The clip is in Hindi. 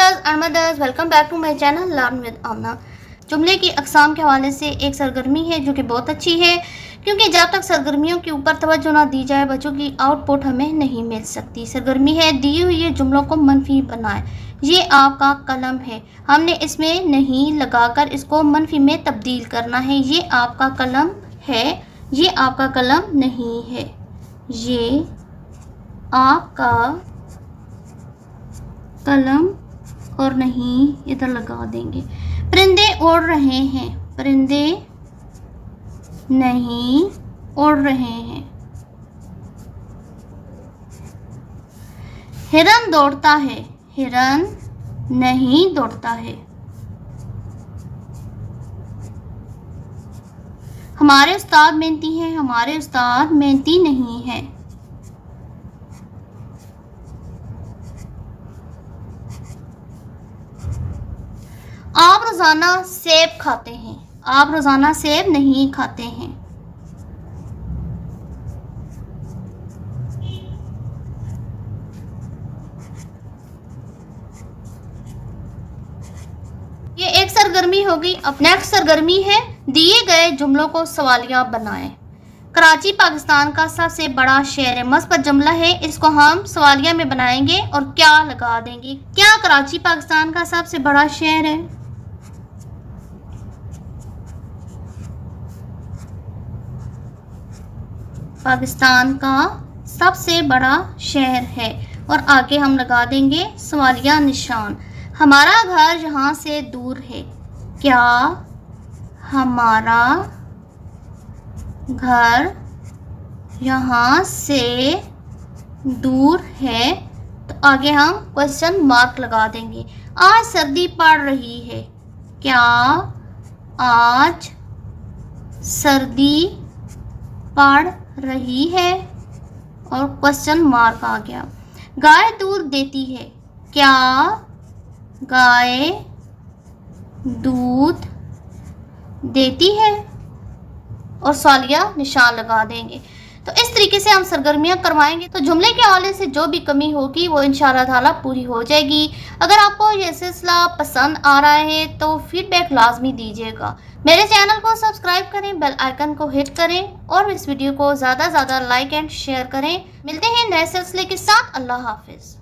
Viewers and mothers, welcome back to my channel learn with Amna. जुमले की अक़साम के हवाले से एक सरगर्मी है जो कि बहुत अच्छी है, क्योंकि जब तक सरगर्मियों के ऊपर तवज्जो ना दी जाए बच्चों की आउटपुट हमें नहीं मिल सकती। सरगर्मी है दी हुई जुमलों को मनफी बनाए। ये आपका कलम है, हमने इसमें नहीं लगाकर इसको मनफी में तब्दील करना है। ये आपका कलम है, ये आपका कलम नहीं है। ये आपका कलम और नहीं इधर लगा देंगे। परिंदे उड़ रहे हैं, परिंदे नहीं उड़ रहे हैं। हिरन दौड़ता है, हिरन नहीं दौड़ता है। हमारे उस्ताद मेहनती हैं, हमारे उस्ताद मेहनती नहीं है। आप रोज़ाना सेब खाते हैं, आप रोज़ाना सेब नहीं खाते हैं। ये एक सरगर्मी होगी। अब नेक्स्ट सरगर्मी है दिए गए जुमलों को सवालिया बनाएं। कराची पाकिस्तान का सबसे बड़ा शहर है। मस्बत जुमला है, इसको हम सवालिया में बनाएंगे और क्या लगा देंगे। क्या कराची पाकिस्तान का सबसे बड़ा शहर है? पाकिस्तान का सबसे बड़ा शहर है। और आगे हम लगा देंगे सवालिया निशान। हमारा घर यहाँ से दूर है। क्या हमारा घर यहाँ से दूर है? तो आगे हम क्वेश्चन मार्क लगा देंगे। आज सर्दी पड़ रही है। क्या आज सर्दी पड़ रही है? और क्वेश्चन मार्क आ गया। गाय दूध देती है। क्या गाय दूध देती है? और सवालिया निशान लगा देंगे। तो इस तरीके से हम सरगर्मियां करवाएंगे तो जुमले के हवाले से जो भी कमी होगी वो इंशाअल्लाह ताला पूरी हो जाएगी। अगर आपको ये सिलसिला पसंद आ रहा है तो फीडबैक लाजमी दीजिएगा। मेरे चैनल को सब्सक्राइब करें, बेल आइकन को हिट करें और इस वीडियो को ज़्यादा से ज़्यादा लाइक एंड शेयर करें। मिलते हैं नए सिलसिले के साथ। अल्लाह हाफिज़।